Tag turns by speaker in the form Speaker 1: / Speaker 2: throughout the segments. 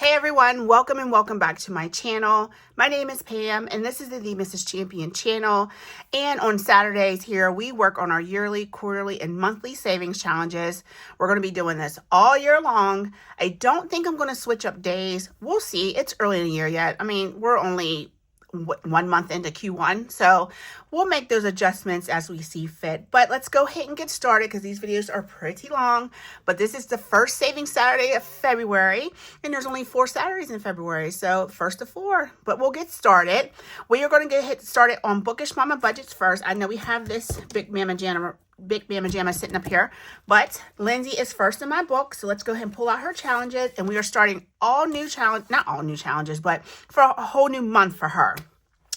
Speaker 1: Hey everyone, welcome and welcome back to my channel. My name is Pam and this is the Mrs. Champion channel. And on Saturdays here, we work on our yearly, quarterly, and monthly savings challenges. We're going to be doing this all year long. I don't think I'm going to switch up days. We'll see. It's early in the year yet. I mean, we're only 1 month into Q1, so we'll make those adjustments as we see fit. But let's go ahead and get started because these videos are pretty long. But this is the first saving Saturday of February, and there's only 4 Saturdays in February, so first of 4. But we'll get started. We are going to get started on Bookish Mama budgets first. I know we have this Big Mama Jamma sitting up here, but Lindsay is first in my book, so let's go ahead and pull out her challenges, and we are starting not all new challenges, but for a whole new month for her.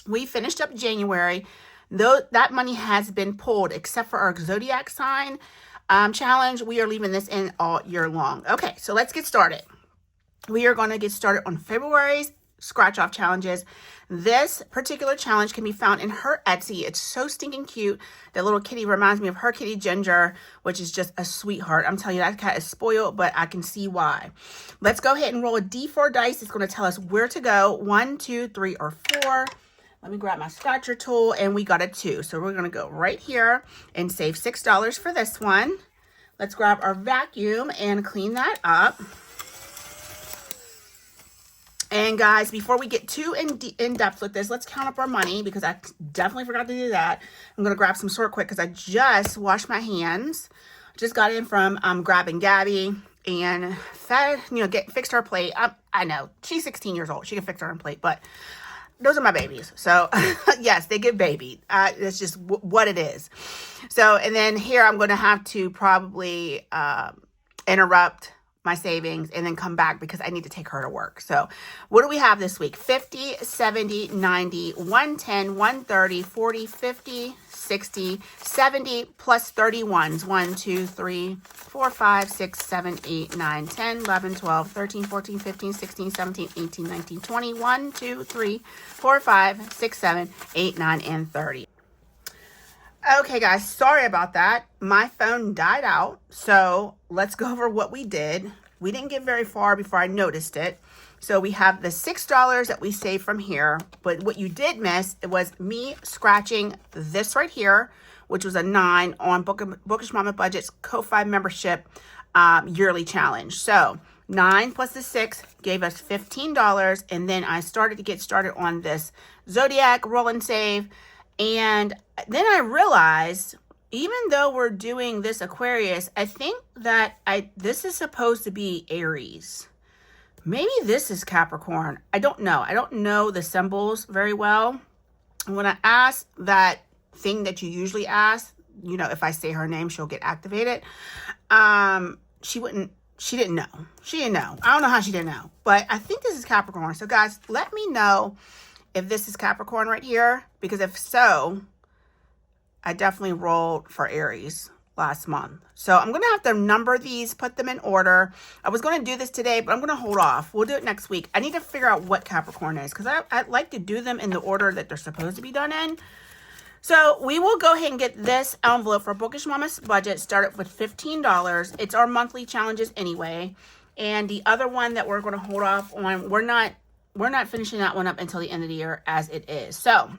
Speaker 1: We finished up January, though that money has been pulled except for our zodiac sign challenge. We are leaving this in all year long. Okay, so let's get started. We are going to get started on February's scratch off challenges. This particular challenge can be found in her Etsy. It's so stinking cute. The little kitty reminds me of her kitty Ginger, which is just a sweetheart. I'm telling you, that cat is spoiled, but I can see why. Let's go ahead and roll a D4 dice. It's going to tell us where to go. 1, 2, 3, or 4. Let me grab my scratcher tool, and we got a 2. So we're going to go right here and save $6 for this one. Let's grab our vacuum and clean that up. And guys, before we get too in depth with this, let's count up our money because I definitely forgot to do that. I'm going to grab some Sort Quick because I just washed my hands. Just got in from grabbing Gabby and fixed her plate. I know, she's 16 years old. She can fix her own plate, but those are my babies. So yes, they get babied. It's just what it is. So, and then here I'm going to have to probably interrupt my savings and then come back because I need to take her to work. So what do we have this week? 50, 70, 90, 110, 130, 40, 50, 60, 70 plus 31s. 1, 2, 3, 4, 5, 6, 7, 8, 9, 10, 11, 12, 13, 14, 15, 16, 17, 18, 19, 20, 1, 2, 3, 4, 5, 6, 7, 8, 9, and 30. Okay, guys, sorry about that. My phone died out, so let's go over what we did. We didn't get very far before I noticed it. So we have the $6 that we saved from here, but what you did miss, it was me scratching this right here, which was a 9 on Bookish Mama Budget's Ko-Fi membership yearly challenge. So 9 plus the 6 gave us $15, and then I started to get started on this Zodiac roll and save. And then I realized, even though we're doing this Aquarius, I think that this is supposed to be Aries. Maybe this is Capricorn. I don't know. I don't know the symbols very well. When I asked that thing that you usually ask, if I say her name, she'll get activated. She didn't know. She didn't know. I don't know how she didn't know, but I think this is Capricorn. So guys, let me know if this is Capricorn right here, because if so, I definitely rolled for Aries last month. So I'm going to have to number these, put them in order. I was going to do this today, but I'm going to hold off. We'll do it next week. I need to figure out what Capricorn is because I like to do them in the order that they're supposed to be done in. So we will go ahead and get this envelope for Bookish Mama's budget started with $15. It's our monthly challenges anyway. And the other one that we're going to hold off on, we're not finishing that one up until the end of the year as it is. So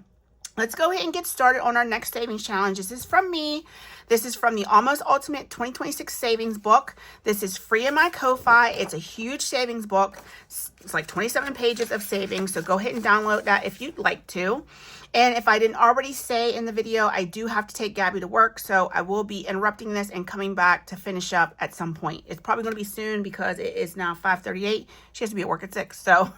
Speaker 1: let's go ahead and get started on our next savings challenge. This is from me. This is from the Almost Ultimate 2026 Savings Book. This is free in my Ko-Fi. It's a huge savings book. It's like 27 pages of savings. So go ahead and download that if you'd like to. And if I didn't already say in the video, I do have to take Gabby to work. So I will be interrupting this and coming back to finish up at some point. It's probably going to be soon because it is now 5:38. She has to be at work at 6. So,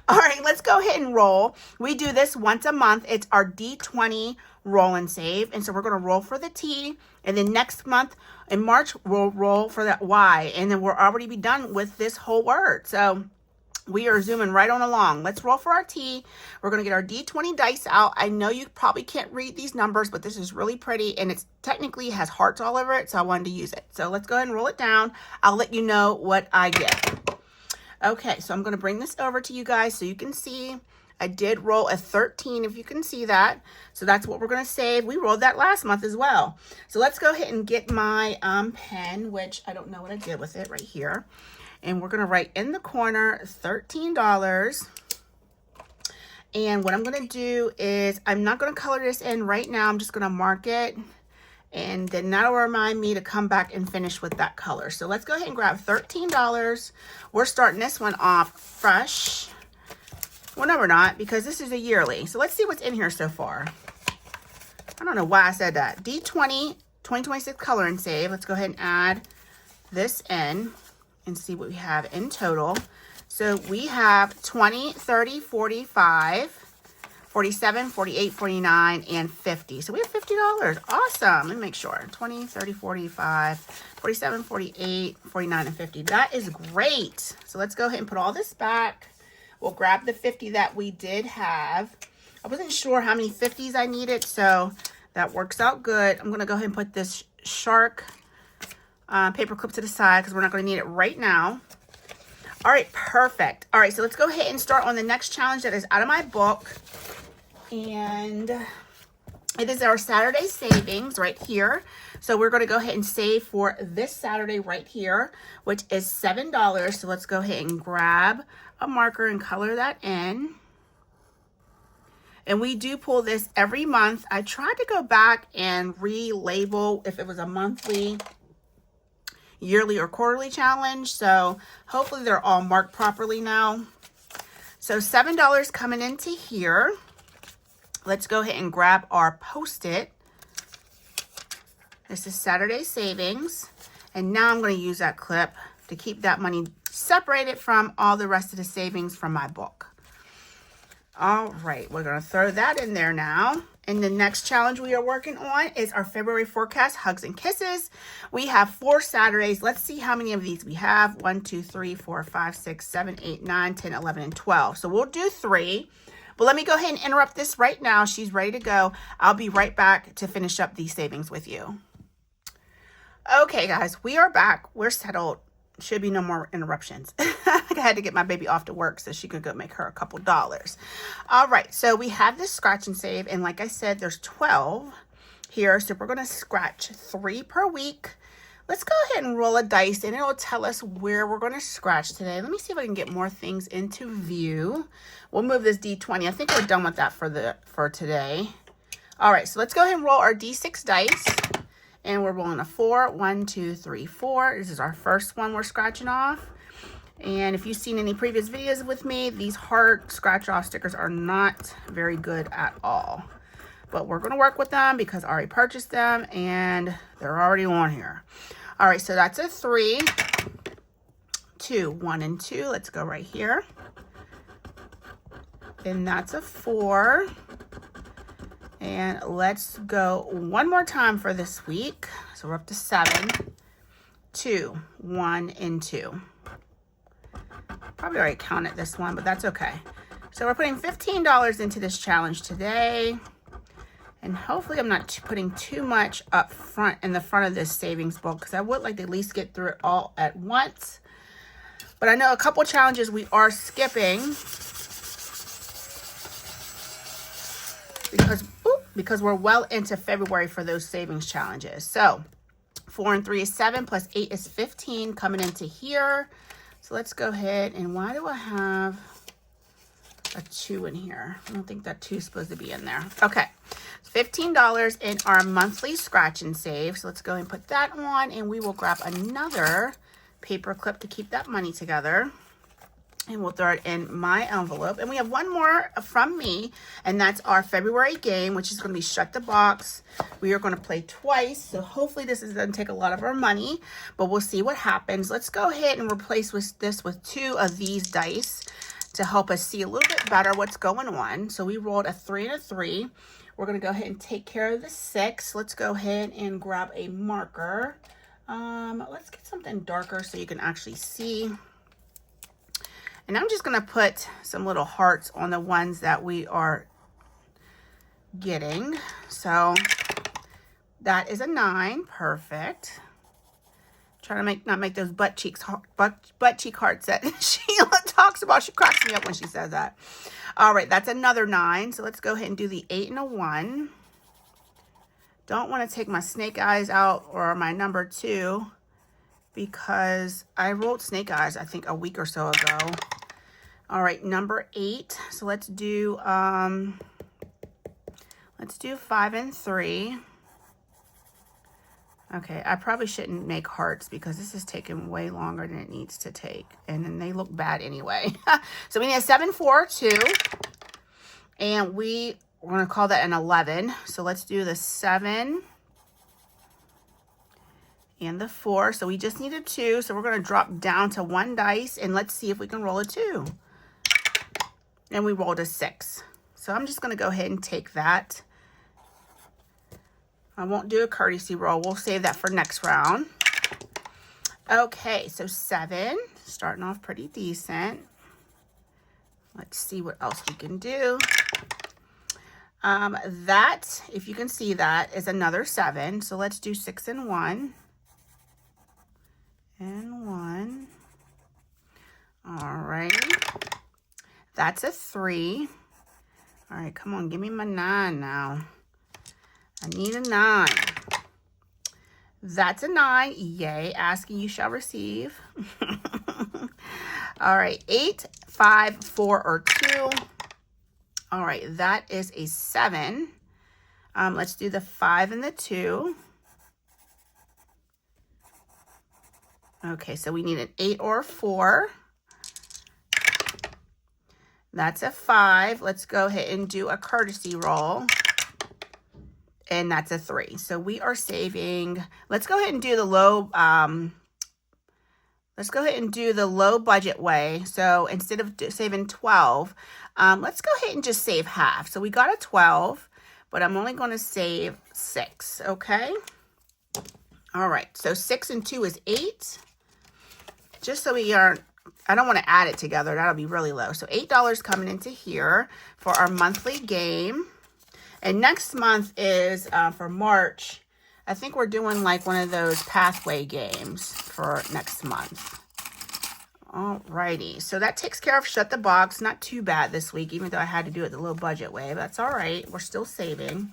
Speaker 1: all right, let's go ahead and roll. We do this once a month. It's our D20 roll and save. And so we're going to roll for the T. And then next month in March, we'll roll for that Y. And then we'll already be done with this whole word. So we are zooming right on along. Let's roll for our T. We're going to get our D20 dice out. I know you probably can't read these numbers, but this is really pretty, and it's technically has hearts all over it, so I wanted to use it. So let's go ahead and roll it down. I'll let you know what I get. Okay, so I'm going to bring this over to you guys so you can see. I did roll a 13, if you can see that. So that's what we're going to save. We rolled that last month as well. So let's go ahead and get my pen, which I don't know what I did with it right here. And we're going to write in the corner $13. And what I'm going to do is I'm not going to color this in right now. I'm just going to mark it. And then that'll remind me to come back and finish with that color. So let's go ahead and grab $13. We're starting this one off fresh. Well, no, we're not, because this is a yearly. So let's see what's in here so far. I don't know why I said that. D20 2026 color and save. Let's go ahead and add this in and see what we have in total. So we have 20, 30, 45, 47, 48, 49, and 50. So we have $50. Awesome. Let me make sure. 20, 30, 45, 47, 48, 49, and 50. That is great. So let's go ahead and put all this back. We'll grab the 50 that we did have. I wasn't sure how many 50s I needed, so that works out good. I'm going to go ahead and put this shark paper clip to the side because we're not going to need it right now. All right, perfect. All right, so let's go ahead and start on the next challenge that is out of my book. And it is our Saturday savings right here. So we're going to go ahead and save for this Saturday right here, which is $7. So let's go ahead and grab a marker and color that in. And we do pull this every month. I tried to go back and relabel if it was a monthly, yearly, or quarterly challenge. So hopefully they're all marked properly now. So $7 coming into here. Let's go ahead and grab our Post-it. This is Saturday savings. And now I'm going to use that clip to keep that money separated from all the rest of the savings from my book. All right, we're going to throw that in there now. And the next challenge we are working on is our February forecast, Hugs and Kisses. We have 4 Saturdays. Let's see how many of these we have. 1, 2, 3, 4, 5, 6, 7, 8, 9, 10, 11, and 12. So we'll do 3. But let me go ahead and interrupt this right now. She's ready to go. I'll be right back to finish up these savings with you. Okay, guys, we are back. We're settled. Should be no more interruptions. I had to get my baby off to work so she could go make her a couple dollars. All right, so we have this scratch and save, and like I said, there's 12 here. So we're going to scratch 3 per week. Let's go ahead and roll a dice, and it'll tell us where we're going to scratch today. Let me see if I can get more things into view. We'll move this D20. I think we're done with that for today. All right, so let's go ahead and roll our D6 dice. And we're rolling a 4. 1, 2, 3, 4. This is our first one we're scratching off. And if you've seen any previous videos with me, these heart scratch off stickers are not very good at all. But we're going to work with them because I already purchased them and they're already on here. All right, so that's a 3, 2, 1, and 2. Let's go right here. Then that's a 4. And let's go one more time for this week. So we're up to 7, 2, 1, and 2. Probably already counted this one, but that's okay. So we're putting $15 into this challenge today. And hopefully I'm not putting too much up front in the front of this savings book because I would like to at least get through it all at once. But I know a couple challenges we are skipping because we're well into February for those savings challenges. So 4 and 3 is 7 plus 8 is 15 coming into here. So let's go ahead, and why do I have a 2 in here? I don't think that 2 is supposed to be in there. Okay, $15 in our monthly scratch and save. So let's go ahead and put that on, and we will grab another paper clip to keep that money together. And we'll throw it in my envelope. And we have one more from me, and that's our February game, which is going to be Shut the Box. We are going to play twice, so hopefully this doesn't take a lot of our money, but we'll see what happens. Let's go ahead and replace this with 2 of these dice to help us see a little bit better what's going on. So we rolled a 3 and a 3. We're going to go ahead and take care of the 6. Let's go ahead and grab a marker. Let's get something darker so you can actually see. And I'm just going to put some little hearts on the ones that we are getting. So that is a 9. Perfect. Trying to not make those butt cheek hearts that Sheila talks about. She cracks me up when she says that. All right, that's another 9. So let's go ahead and do the 8 and a 1. Don't want to take my snake eyes out or my number 2 because I rolled Snake Eyes, I think, a week or so ago. All right, number 8. So let's do 5 and 3. Okay, I probably shouldn't make hearts because this is taking way longer than it needs to take. And then they look bad anyway. So we need a 7, 4, 2. And we're going to call that an 11. So let's do the 7 and the 4. So we just need a 2. So we're going to drop down to 1 dice. And let's see if we can roll a 2. And we rolled a 6. So I'm just going to go ahead and take that. I won't do a courtesy roll. We'll save that for next round. Okay, so 7. Starting off pretty decent. Let's see what else we can do. That, if you can see that, is another 7. So let's do 6 and 1. And 1. All right. That's a 3. All right, come on, give me my 9 now. I need a 9. That's a 9. Yay, asking you shall receive. All right, 8, 5, 4, or 2. All right, that is a 7. Let's do the 5 and the 2. Okay, so we need an 8 or a 4. That's a 5. Let's go ahead and do a courtesy roll. And that's a 3. So we are saving. Let's go ahead and do the low. Let's go ahead and do the low budget way. So instead of saving 12, let's go ahead and just save half. So we got a 12, but I'm only going to save 6. Okay. All right. So 6 and 2 is 8. Just so we aren't. I don't want to add it together. That'll be really low. So $8 coming into here for our monthly game. And next month is for March. I think we're doing like one of those pathway games for next month. Alrighty. So that takes care of Shut the Box. Not too bad this week, even though I had to do it the low budget way. But that's all right. We're still saving.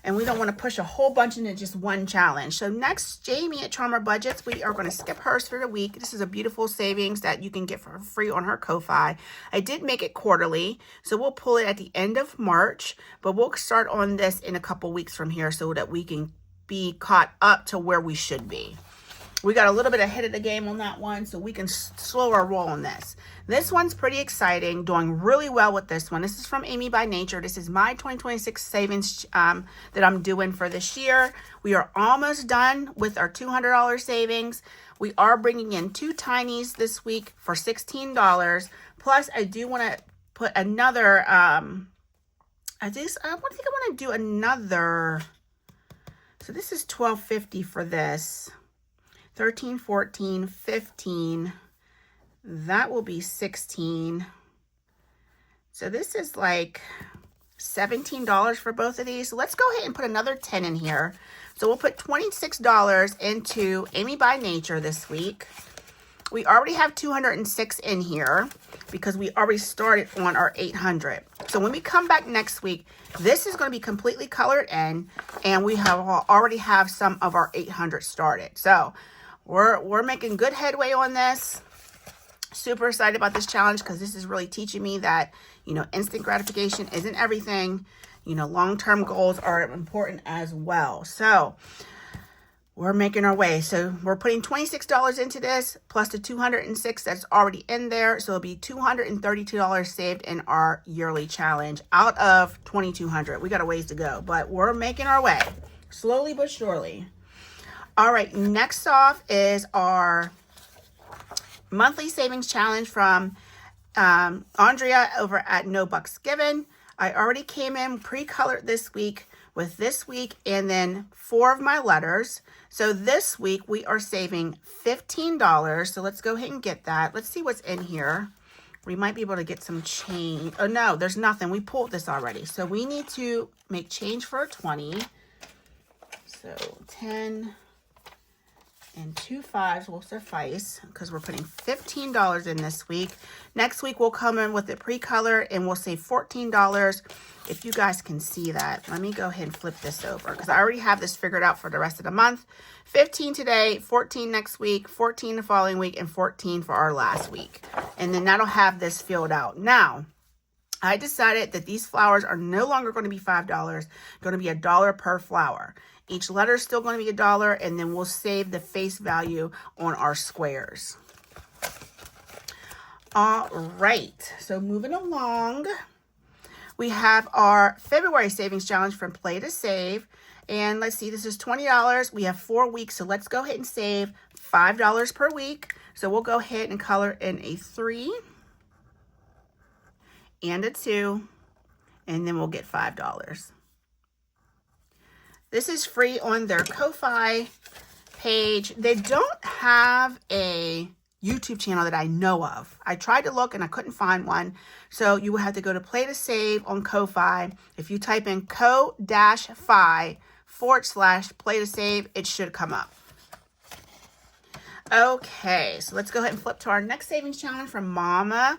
Speaker 1: And we don't want to push a whole bunch into just one challenge. So next, Jamie at Charmer Budgets, we are going to skip hers for the week. This is a beautiful savings that you can get for free on her Ko-Fi. I did make it quarterly, so we'll pull it at the end of March, but we'll start on this in a couple weeks from here so that we can be caught up to where we should be. We got a little bit ahead of the game on that one, so we can slow our roll on this. This one's pretty exciting, doing really well with this one. This is from Amy by Nature. This is my 2026 savings that I'm doing for this year. We are almost done with our $200 savings. We are bringing in 2 tinies this week for $16. Plus, I do want to put another, I think I want to do another. So this is $12.50 for this. 13, 14, 15. That will be 16. So this is like $17 for both of these. So let's go ahead and put another 10 in here. So we'll put $26 into Amy by Nature this week. We already have 206 in here because we already started on our 800. So when we come back next week, this is going to be completely colored in, and we already have some of our 800 started. So we're making good headway on this. Super excited about this challenge because this is really teaching me that, you know, instant gratification isn't everything. You know, long-term goals are important as well. So we're making our way. So we're putting $26 into this plus the 206 that's already in there. So it'll be $232 saved in our yearly challenge out of 2,200. We got a ways to go, but we're making our way slowly but surely. All right, next off is our monthly savings challenge from Andrea over at No Bucks Given. I already came in pre-colored this week with this week and then 4 of my letters. So this week we are saving $15. So let's go ahead and get that. Let's see what's in here. We might be able to get some change. Oh no, there's nothing. We pulled this already. So we need to make change for a 20. So 10. And 2 5s will suffice because we're putting $15 in this week. Next week, we'll come in with it pre-colored and we'll save $14. If you guys can see that, let me go ahead and flip this over because I already have this figured out for the rest of the month. 15 today, 14 next week, 14 the following week, and 14 for our last week. And then that'll have this filled out. Now, I decided that these flowers are no longer going to be $5, going to be $1 per flower. Each letter is still going to be $1, and then we'll save the face value on our squares. All right, so moving along, we have our February Savings Challenge from Play to Save. And let's see, this is $20. We have 4 weeks, so let's go ahead and save $5 per week. So we'll go ahead and color in a 3 and a 2, and then we'll get $5. This is free on their Ko-Fi page. They don't have a YouTube channel that I know of. I tried to look and I couldn't find one. So you will have to go to Play to Save on Ko-Fi. If you type in ko-fi/Play to Save, it should come up. Okay, so let's go ahead and flip to our next savings challenge from Mama's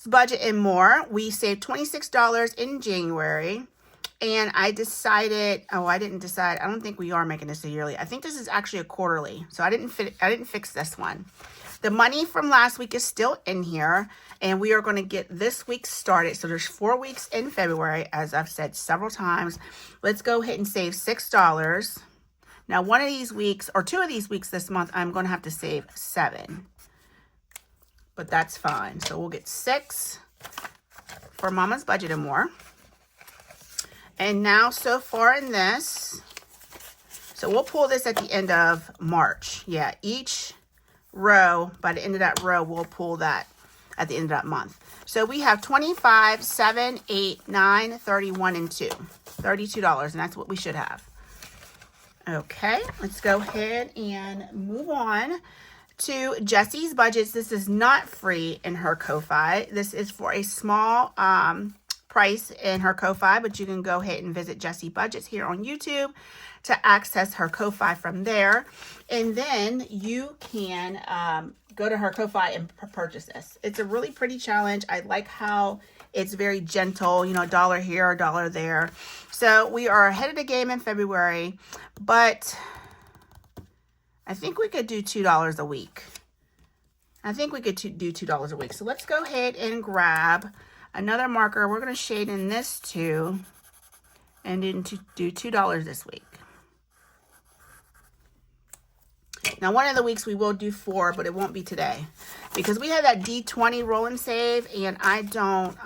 Speaker 1: Budget and More. We saved $26 in January. And I decided, I don't think we are making this a yearly. I think this is actually a quarterly. So I didn't fix this one. The money from last week is still in here. And we are going to get this week started. So there's 4 weeks in February, as I've said several times. Let's go ahead and save $6. Now, one of these weeks, or 2 of these weeks this month, I'm going to have to save $7. But that's fine. So we'll get $6 for Mama's Budget and More. And now, so far in this, so we'll pull this at the end of March. Yeah, each row, by the end of that row, we'll pull that at the end of that month. So we have 25, 7, 8, 9, 31, and 2. $32, and that's what we should have. Okay, let's go ahead and move on to Jessie's Budgets. This is not free in her Ko-Fi. This is for a small price in her Ko-Fi, but you can go ahead and visit Jessie Budgets here on YouTube to access her Ko-Fi from there. And then you can go to her Ko-Fi and purchase this. It's a really pretty challenge. I like how it's very gentle, you know, $1 here, $1 there. So we are ahead of the game in February, but I think we could do $2 a week. I think we could do $2 a week. So let's go ahead and grab another marker. We're going to shade in this too, and then do $2 this week. Now, one of the weeks we will do 4, but it won't be today because we have that D20 roll and save, and I don't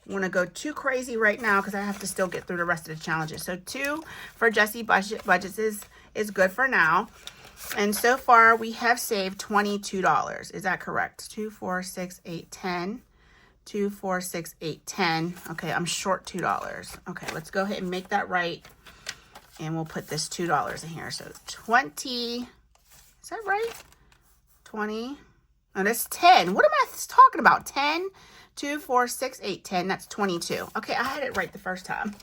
Speaker 1: want to go too crazy right now because I have to still get through the rest of the challenges. So 2 for Jessie Budgets is good for now. And so far we have saved $22. Is that correct? 2, 4, 6, 8, 10. 2, 4, 6, 8, 10. Okay, I'm short $2. Okay, let's go ahead and make that right. And we'll put this $2 in here. So 20, is that right? 20, oh, that's 10. What am I talking about? 10, 2, 4, 6, 8, 10. That's 22. Okay, I had it right the first time.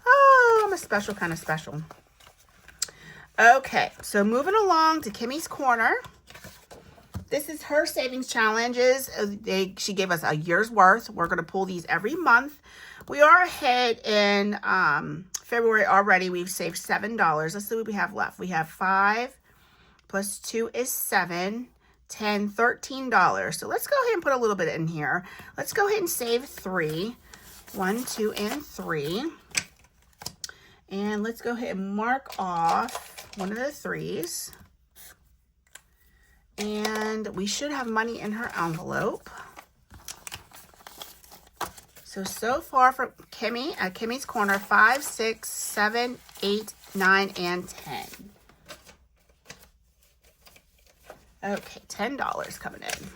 Speaker 1: Oh, I'm a special kind of special. Okay, so moving along to Kimmy's Corner. This is her savings challenges. She gave us a year's worth. We're going to pull these every month. We are ahead in February already. We've saved $7. Let's see what we have left. We have 5 plus 2 is 7, 10, $13. So let's go ahead and put a little bit in here. Let's go ahead and save 3. 1, 2, and 3. And let's go ahead and mark off one of the 3s. And we should have money in her envelope. So far from Kimmy, at Kimmy's Corner, 5, 6, 7, 8, 9, and 10. Okay, $10 coming in.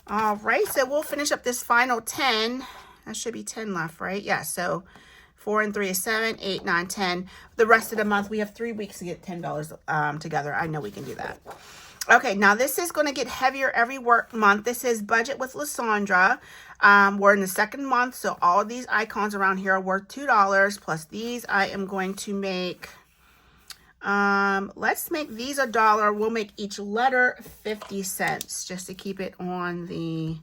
Speaker 1: All right, so we'll finish up this final 10. That should be 10 left, right? Yeah, so 4 and 3 is 7, 8, 9, 10. The rest of the month, we have 3 weeks to get $10 together. I know we can do that. Okay, now this is going to get heavier every month. This is Budget with Lysandra. We're in the 2nd month, so all of these icons around here are worth $2. Plus these, I am going to make Let's make these $1. We'll make each letter 50 cents just to keep it on the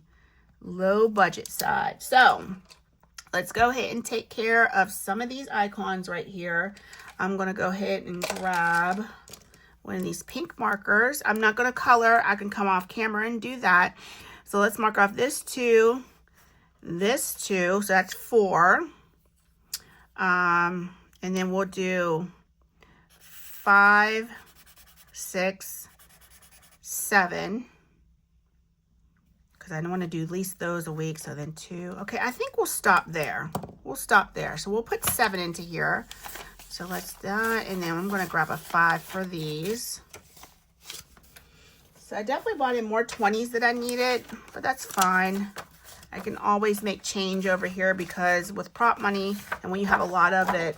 Speaker 1: low budget side. So let's go ahead and take care of some of these icons right here. I'm going to go ahead and grab one of these pink markers. I'm not going to color. I can come off camera and do that. So let's mark off this 2, this 2. So that's 4. And then we'll do 5, 6, 7. Because I don't want to do at least those a week. So then 2. Okay, I think we'll stop there. We'll stop there. So we'll put 7 into here. So let's do that. And then I'm going to grab a 5 for these. So I definitely bought in more 20s than I needed, but that's fine. I can always make change over here because with prop money, and when you have a lot of it,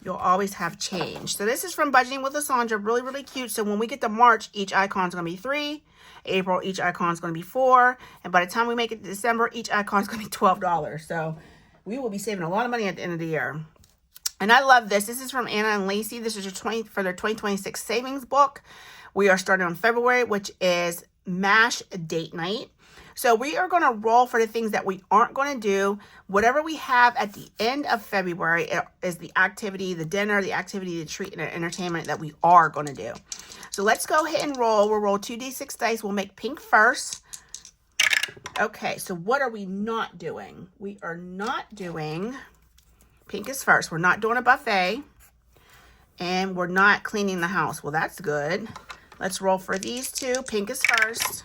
Speaker 1: you'll always have change. So this is from Budgeting with Lysandra. Really, really cute. So when we get to March, each icon is going to be 3. April, each icon is going to be 4. And by the time we make it to December, each icon is going to be $12. So we will be saving a lot of money at the end of the year. And I love this. This is from Anna and Lacey. This is for their 2026 savings book. We are starting on February, which is MASH date night. So we are going to roll for the things that we aren't going to do. Whatever we have at the end of February is the activity, the dinner, the activity, the treat, and the entertainment that we are going to do. So let's go ahead and roll. We'll roll 2d6 dice. We'll make pink first. Okay, so what are we not doing? We are not doing, pink is first. We're not doing a buffet. And we're not cleaning the house. Well, that's good. Let's roll for these 2. Pink is first.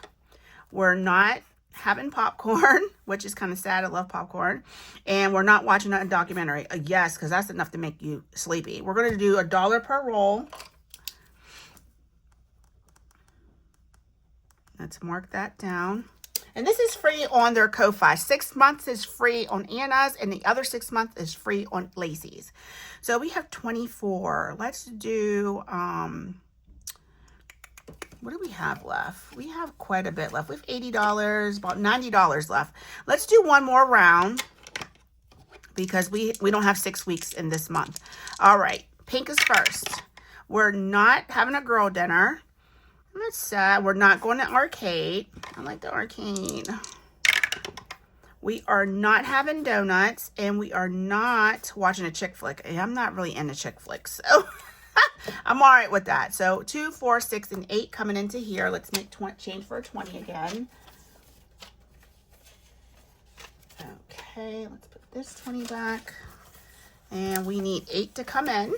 Speaker 1: We're not having popcorn, which is kind of sad. I love popcorn. And we're not watching a documentary. Yes, because that's enough to make you sleepy. We're going to do $1 per roll. Let's mark that down. And this is free on their Ko-Fi. 6 months is free on Anna's, and the other 6 months is free on Lacey's. So we have 24. Let's do, what do we have left? We have quite a bit left. We have $80, about $90 left. Let's do one more round because we don't have 6 weeks in this month. All right, pink is first. We're not having a girl dinner. That's sad. We're not going to arcade. I like the arcade. We are not having donuts, and we are not watching a chick flick. I'm not really into chick flicks, so I'm all right with that. So 2, 4, 6, and 8 coming into here. Let's make change for a 20 again. Okay, let's put this 20 back. And we need 8 to come in.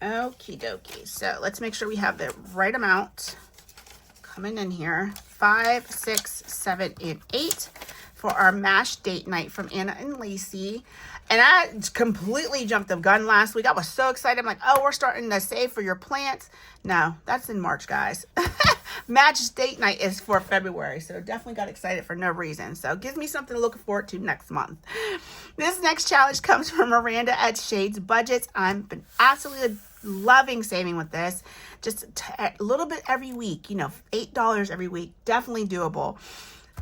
Speaker 1: Okie dokie. So let's make sure we have the right amount coming in here. 5, 6, 7, and 8 for our MASH date night from Anna and Lacey. And I completely jumped the gun last week. I was so excited. I'm like, oh, we're starting to save for your plants. No, that's in March, guys. MASH date night is for February. So definitely got excited for no reason. So it gives me something to look forward to next month. This next challenge comes from Miranda at Shades Budgets. I've been absolutely loving saving with this. Just a little bit every week. You know, $8 every week. Definitely doable.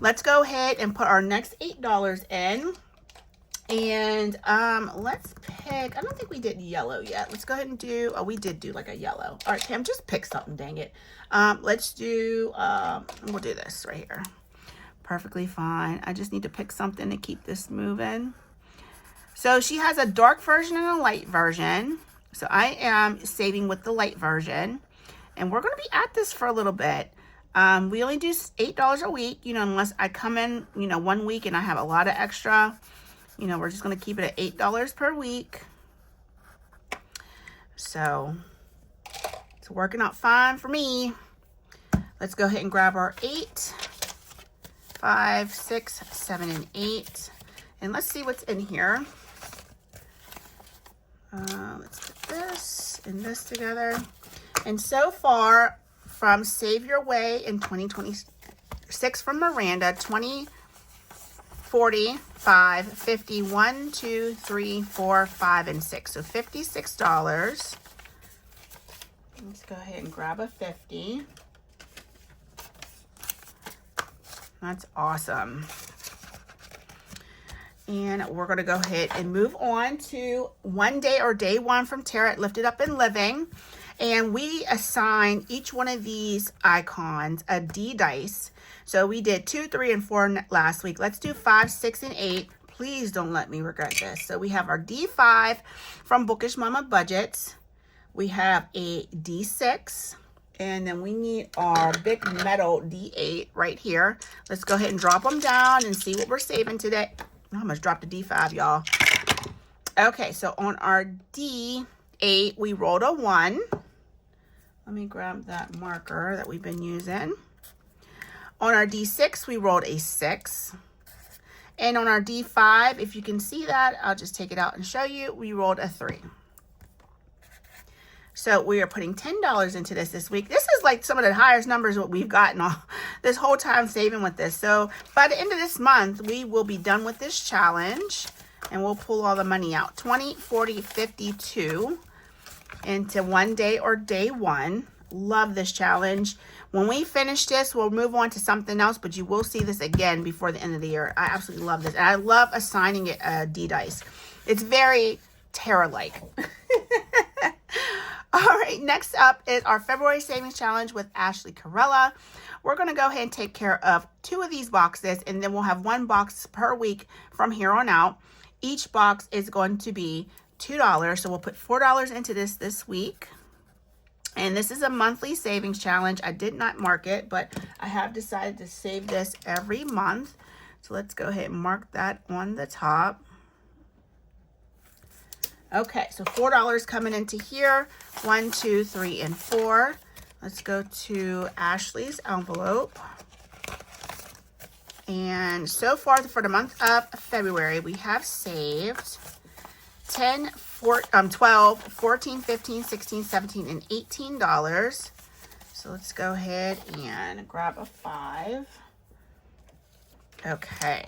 Speaker 1: Let's go ahead and put our next $8 in. And let's pick, I don't think we did yellow yet. Let's go ahead and do, oh, we did do like a yellow. All right, Cam, just pick something, dang it. Let's do, we'll do this right here. Perfectly fine. I just need to pick something to keep this moving. So she has a dark version and a light version. So I am saving with the light version. And we're going to be at this for a little bit. We only do $8 a week, you know, unless I come in, you know, 1 week and I have a lot of extra. You know, we're just going to keep it at $8 per week. So it's working out fine for me. Let's go ahead and grab our 8, 5, 6, 7, and 8. And let's see what's in here. Let's put this and this together. And so far from Save Your Way in 2026 from Miranda, 20, 40, 5, 50, 1, 2, 3, 4, 5, and 6. So $56. Let's go ahead and grab a 50. That's awesome. And we're going to go ahead and move on to one day or day one from Tarot Lifted Up and Living. And we assign each one of these icons a D dice. So we did 2, 3, and 4 last week. Let's do 5, 6, and 8. Please don't let me regret this. So we have our D5 from Bookish Mama Budgets. We have a D6. And then we need our big metal D8 right here. Let's go ahead and drop them down and see what we're saving today. I almost dropped a D5, y'all. Okay, so on our D8, we rolled a 1. Let me grab that marker that we've been using. On our D6, we rolled a 6. And on our D5, if you can see that, I'll just take it out and show you, we rolled a 3. So we are putting $10 into this week. This is like some of the highest numbers what we've gotten all this whole time saving with this. So by the end of this month, we will be done with this challenge and we'll pull all the money out. 20, 40, 52 into one day or day one. Love this challenge. When we finish this, we'll move on to something else, but you will see this again before the end of the year. I absolutely love this. And I love assigning it a D dice. It's very tarot-like. All right, next up is our February Savings Challenge with Ashley Carella. We're going to go ahead and take care of 2 of these boxes, and then we'll have 1 box per week from here on out. Each box is going to be $2, so we'll put $4 into this week. And this is a monthly savings challenge. I did not mark it, but I have decided to save this every month. So let's go ahead and mark that on the top. Okay, so $4 coming into here. 1, 2, 3, and 4. Let's go to Ashley's envelope. And so far for the month of February, we have saved 10, 12, 14, 15, 16, 17, and $18. So let's go ahead and grab a 5. Okay.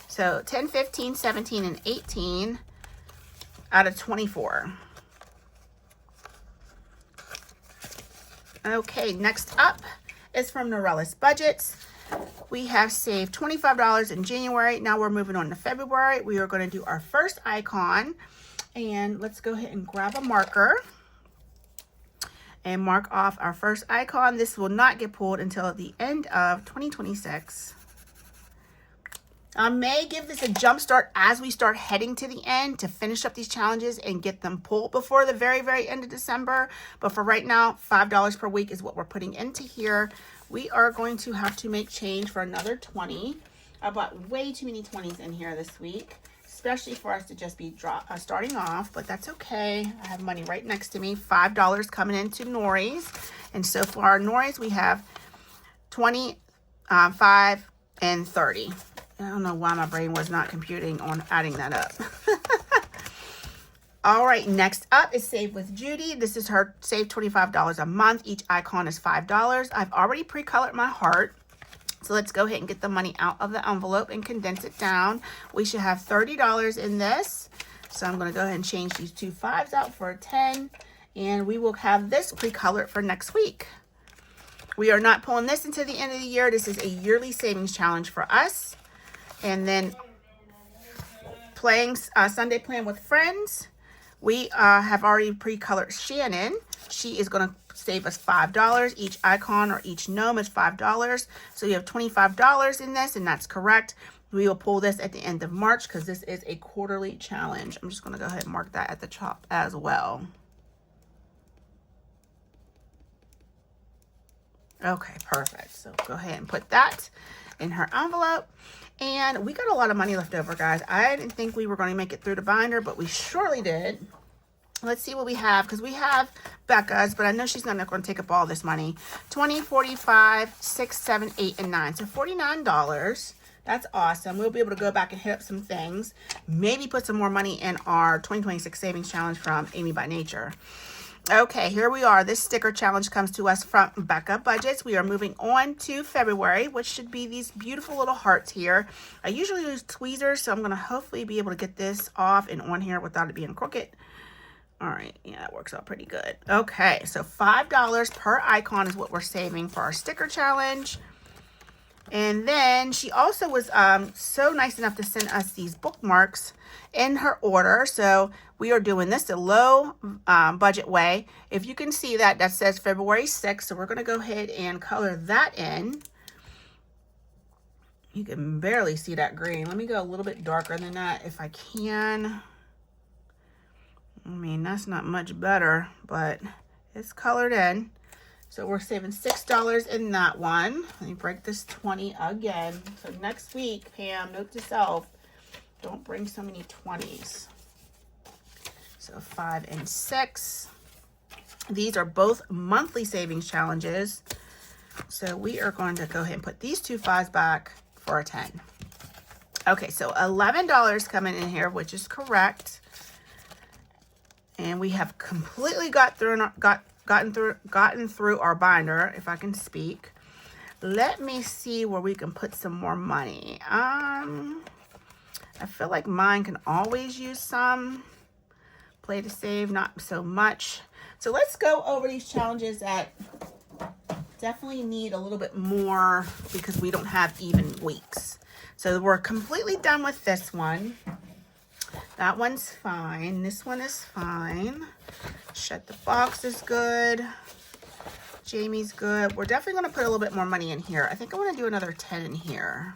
Speaker 1: So 10, 15, 17, and 18 out of 24. Okay, next up is from Norella's Budgets. We have saved $25 in January. Now we're moving on to February. We are going to do our first icon. And let's go ahead and grab a marker and mark off our first icon. This will not get pulled until the end of 2026. I may give this a jump start as we start heading to the end to finish up these challenges and get them pulled before the very, very end of December. But for right now, $5 per week is what we're putting into here. We are going to have to make change for another 20. I bought way too many 20s in here this week, especially for us to just be starting off, but that's okay. I have money right next to me. $5 coming into Nori's. And so for our Nori's, we have 20, 5, and 30. I don't know why my brain was not computing on adding that up. All right, next up is Save with Judy. This is her save $25 a month. Each icon is $5. I've already pre-colored my heart. So let's go ahead and get the money out of the envelope and condense it down. We should have $30 in this. So I'm going to go ahead and change these 2 5s out for a 10. And we will have this pre-colored for next week. We are not pulling this until the end of the year. This is a yearly savings challenge for us. And then playing Sunday Plan with Friends. We have already pre-colored Shannon. She is going to save us $5. Each icon or each gnome is $5. So you have $25 in this, and that's correct. We will pull this at the end of March because this is a quarterly challenge. I'm just going to go ahead and mark that at the top as well. Okay, perfect. So go ahead and put that in her envelope. And we got a lot of money left over, guys. I didn't think we were going to make it through the binder, but we surely did. Let's see what we have, because we have Becca's, but I know she's not going to take up all this money. 20, 45, 6, 7, 8, and 9. So $49. That's awesome. We'll be able to go back and hit up some things. Maybe put some more money in our 2026 Savings Challenge from Amy by Nature. Okay, here we are. This sticker challenge comes to us from Becca Budgets. We are moving on to February, which should be these beautiful little hearts here. I usually use tweezers, so I'm going to hopefully be able to get this off and on here without it being crooked. All right, yeah, that works out pretty good. Okay, so $5 per icon is what we're saving for our sticker challenge. And then she also was so nice enough to send us these bookmarks in her order. So we are doing this the low budget way. If you can see that, that says February 6th. So we're going to go ahead and color that in. You can barely see that green. Let me go a little bit darker than that if I can. I mean, that's not much better, but it's colored in. So we're saving $6 in that one. Let me break this 20 again. So next week, Pam, note to self, don't bring so many 20s. So 5 and 6. These are both monthly savings challenges. So we are going to go ahead and put these two 5s back for a 10. Okay, so $11 coming in here, which is correct. And we have completely gotten through our binder, if I can speak. Let me see where we can put some more money. I feel like mine can always use some. Play to save, not so much. So let's go over these challenges that definitely need a little bit more because we don't have even weeks. So we're completely done with this one. That one's fine. This one is fine. Shut the Box is good. Jamie's good. We're definitely going to put a little bit more money in here. I think I want to do another 10 in here.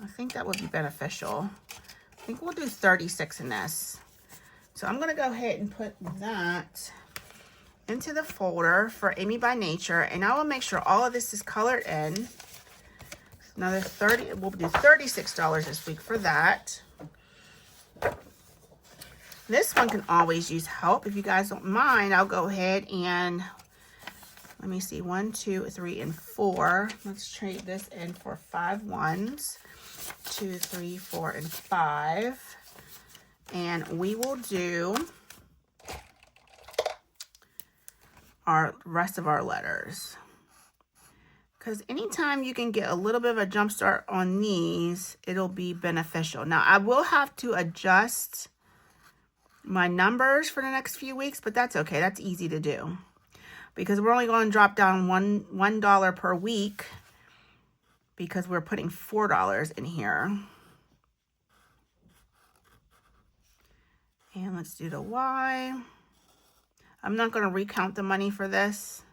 Speaker 1: I think that would be beneficial. I think we'll do 36 in this. So I'm going to go ahead and put that into the folder for Amy by Nature. And I will make sure all of this is colored in. Another 30. We'll do $36 this week for that. This one can always use help. If you guys don't mind, I'll go ahead and let me see. 1, 2, 3, and 4. Let's trade this in for 5 ones. 2, 3, 4, and 5. And we will do our rest of our letters. Because anytime you can get a little bit of a jump start on these, it'll be beneficial. Now, I will have to adjust my numbers for the next few weeks, but that's okay. That's easy to do. Because we're only going to drop down $1 per week because we're putting $4 in here. And let's do the Y. I'm not going to recount the money for this,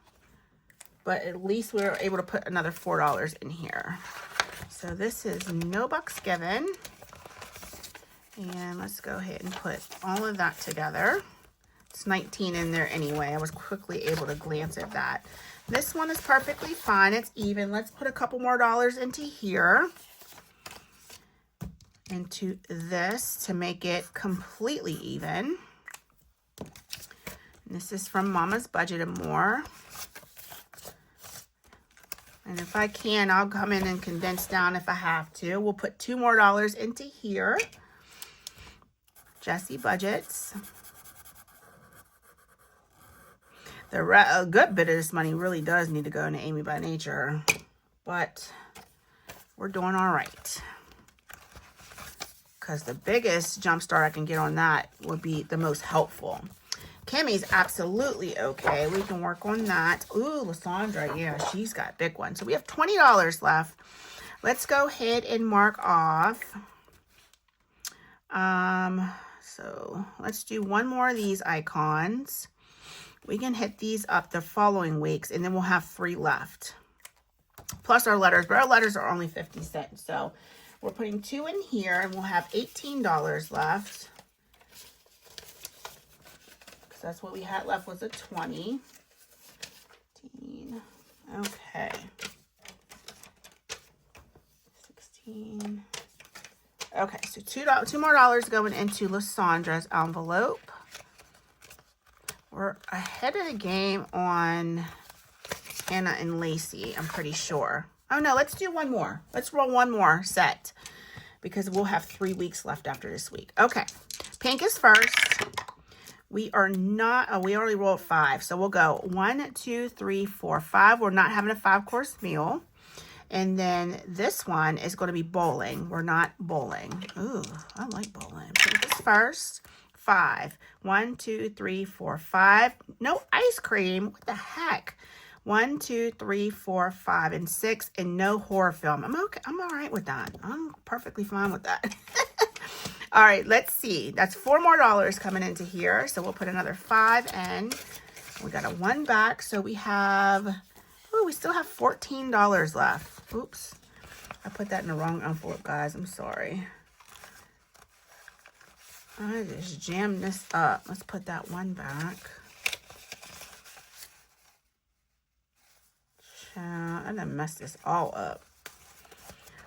Speaker 1: but at least we're able to put another $4 in here. So this is no bucks given. And let's go ahead and put all of that together. It's 19 in there anyway. I was quickly able to glance at that. This one is perfectly fine. It's even. Let's put a couple more dollars into here. Into this to make it completely even. And this is from Mama's Budget and More. And if I can, I'll come in and condense down if I have to. We'll put $2 more into here. Jessie Budgets. A good bit of this money really does need to go into Amy by Nature, but we're doing all right. Because the biggest jump start I can get on that would be the most helpful. Kimmy's absolutely okay. We can work on that. Ooh, Lysandra, yeah, she's got a big one. So we have $20 left. Let's go ahead and mark off. So let's do one more of these icons. We can hit these up the following weeks, and then we'll have 3 left. Plus our letters, but our letters are only 50 cents. So we're putting 2 in here, and we'll have $18 left. Because that's what we had left was a 20. 15. Okay. 16. Okay, so $2 more going into Lysandra's envelope. We're ahead of the game on Anna and Lacey, I'm pretty sure. Oh no, let's do one more. Let's roll one more set because we'll have 3 weeks left after this week. Okay, pink is first. We are not, we already rolled 5. So we'll go 1, 2, 3, 4, 5. We're not having a 5-course meal. And then this one is going to be bowling. We're not bowling. Ooh, I like bowling. Put this first. 5. 1, 2, 3, 4, 5. No ice cream. What the heck? 1, 2, 3, 4, 5, and 6, and no horror film. I'm okay. I'm all right with that. I'm perfectly fine with that. All right, let's see. That's $4 more coming into here. So we'll put another 5 in. We got a 1 back. So we have, oh, we still have $14 left. Oops. I put that in the wrong envelope, guys. I'm sorry. I just jammed this up. Let's put that 1 back. I done messed this all up.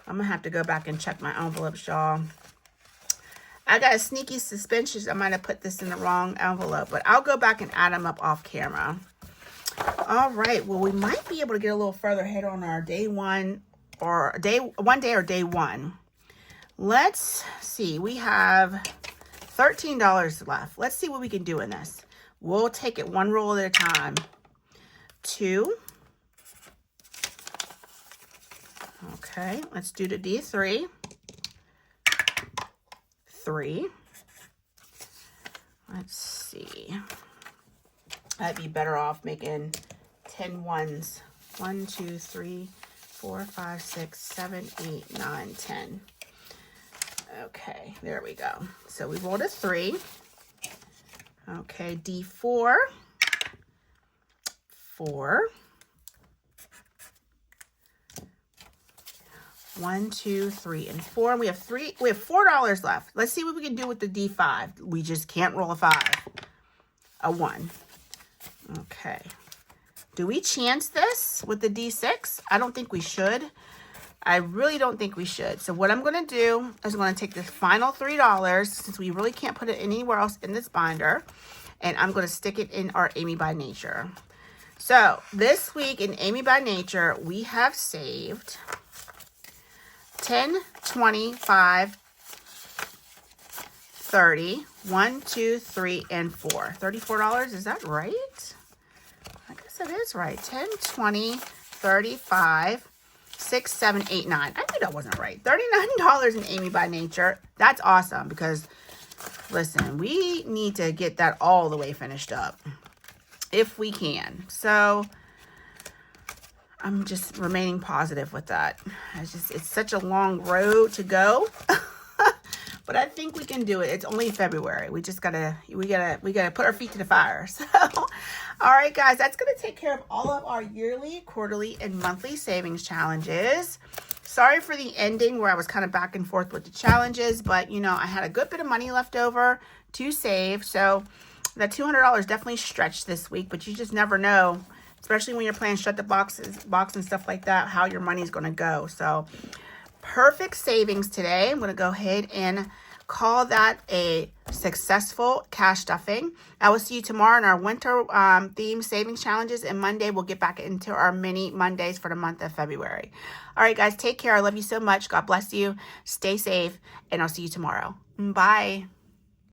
Speaker 1: I'm going to have to go back and check my envelopes, y'all. I got a sneaky suspicion I might have put this in the wrong envelope, but I'll go back and add them up off camera. All right. Well, we might be able to get a little further ahead on our day one or day one. Let's see. We have $13 left. Let's see what we can do in this. We'll take it one roll at a time. 2. Okay, let's do the D3. 3. Let's see. I'd be better off making 10 ones. 1, 2, 3, 4, 5, 6, 7, 8, 9, 10. Okay, there we go. So we rolled a 3. Okay, D4. 4. 1, 2, 3, and 4. We have $4 left. Let's see what we can do with the D5. We just can't roll a 5. A 1. Okay. Do we chance this with the D6? I don't think we should. I really don't think we should. So what I'm going to do is I'm going to take this final $3, since we really can't put it anywhere else in this binder, and I'm going to stick it in our Amy by Nature. So this week in Amy by Nature, we have saved 10, 25, 30, 1, 2, 3, and 4. $34, is that right? I guess it is right. 10, 20, 35, 6, 7, 8, 9. I knew that wasn't right. $39 in Amy by Nature. That's awesome because, listen, we need to get that all the way finished up if we can. So I'm just remaining positive with that. It's such a long road to go. But I think we can do it. It's only February. We gotta put our feet to the fire. So, all right, guys, that's gonna take care of all of our yearly, quarterly, and monthly savings challenges. Sorry for the ending where I was kind of back and forth with the challenges, but you know, I had a good bit of money left over to save. So that $200 definitely stretched this week, but you just never know, especially when you're playing shut the box and stuff like that, how your money is gonna go. So perfect savings today. I'm going to go ahead and call that a successful cash stuffing. I will see you tomorrow in our winter theme savings challenges, and Monday we'll get back into our mini Mondays for the month of February. All right, guys, take care. I love you so much. God bless you. Stay safe, and I'll see you tomorrow. Bye.